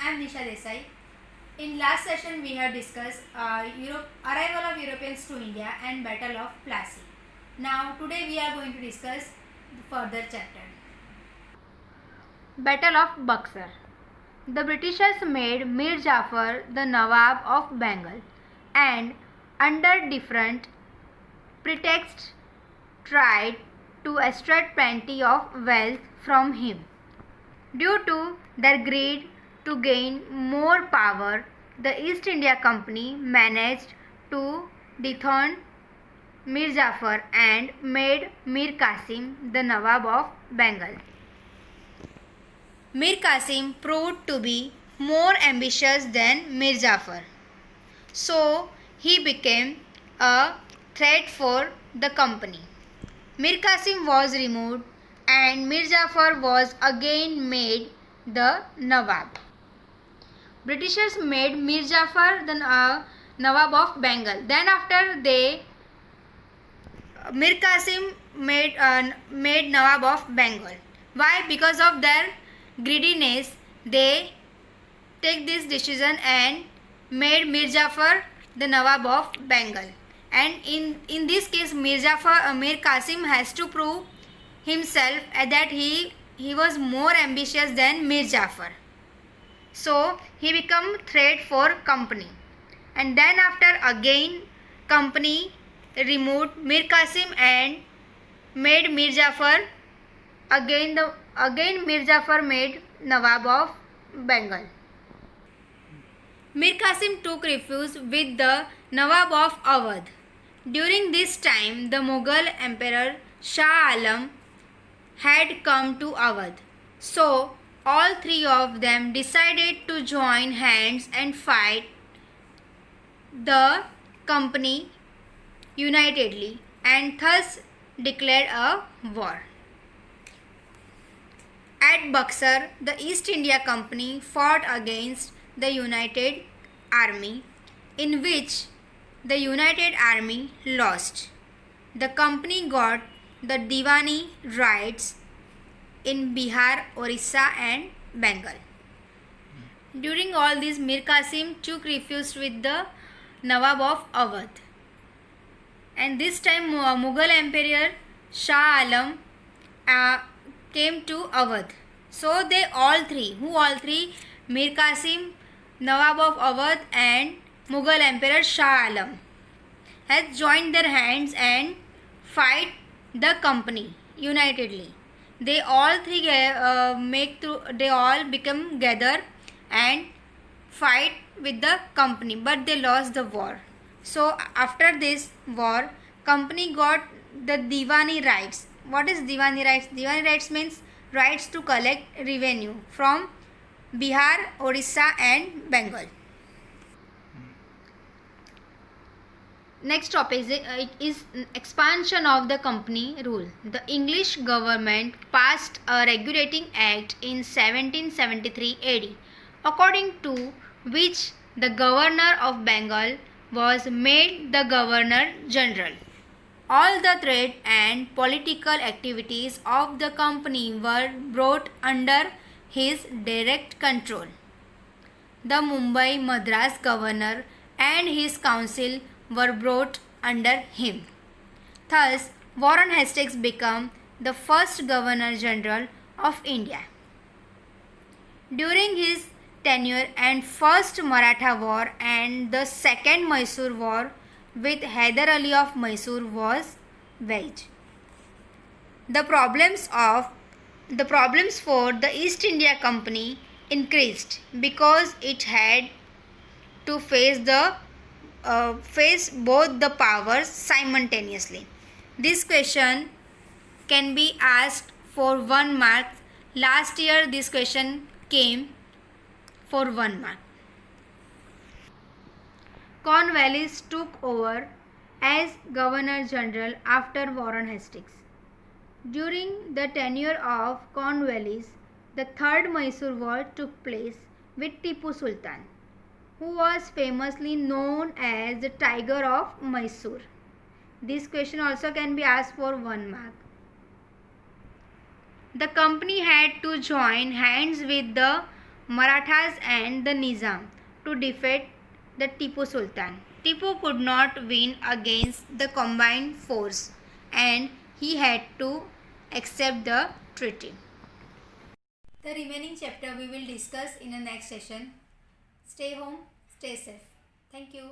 I am Nisha Desai. In last session, we have discussed arrival of Europeans to India and Battle of Plassey. Now, today we are going to discuss the further chapter. Battle of Buxar. The Britishers made Mir Jafar the Nawab of Bengal and under different pretexts tried to extract plenty of wealth from him. Due to their greed to gain more power, the East India Company managed to dethrone Mir Jafar and made Mir Qasim the Nawab of Bengal. Mir Qasim proved to be more ambitious than Mir Jafar, so he became a threat for the company. Mir Qasim was removed and Mir Jafar was again made the Nawab. Britishers made Mir Jafar the Nawab of Bengal. Then after Mir Qasim made Nawab of Bengal. Why? Because of their greediness, they take this decision and made Mir Jafar the Nawab of Bengal. And in this case, Mir Qasim has to prove himself that he was more ambitious than Mir Jafar. So he become threat for company. And then after again company removed Mir Qasim and made Mir Jafar again Mir Jafar made Nawab of Bengal. Mir Qasim took refuge with the Nawab of Awadh. During this time, the Mughal Emperor Shah Alam had come to Awadh. So, all three of them decided to join hands and fight the company unitedly and thus declared a war. At Buxar, the East India Company fought against the United Army, in which the United Army lost. The company got the Diwani rights in Bihar, Orissa and Bengal. During all this, Mir Qasim took refuge with the Nawab of Awadh. And this time Mughal Emperor Shah Alam came to Awadh. So they all three, Mir Qasim, Nawab of Awadh and Mughal Emperor Shah Alam, has joined their hands and fight the company unitedly. They all three they all become gather and fight with the company, but they lost the war. So after this war, company got the Diwani rights. What is Diwani rights? Diwani rights means rights to collect revenue from Bihar, Orissa and Bengal. Next topic is expansion of the company rule. The English government passed a regulating act in 1773 AD, according to which the governor of Bengal was made the Governor General. All the trade and political activities of the company were brought under his direct control. The Mumbai Madras governor and his council were brought under him. Thus, Warren Hastings became the first Governor General of India. During his tenure and first Maratha War and the second Mysore War with Hyder Ali of Mysore was waged. The problems for the East India Company increased because it had to face both the powers simultaneously. This question can be asked for 1 mark. Last year this question came for 1 mark. Cornwallis took over as Governor General after Warren Hastings. During the tenure of Cornwallis, the Third Mysore War took place with Tipu Sultan, who was famously known as the Tiger of Mysore. This question also can be asked for 1 mark. The company had to join hands with the Marathas and the Nizam to defeat the Tipu Sultan. Tipu could not win against the combined force and he had to accept the treaty. The remaining chapter we will discuss in the next session. Stay home, stay safe. Thank you.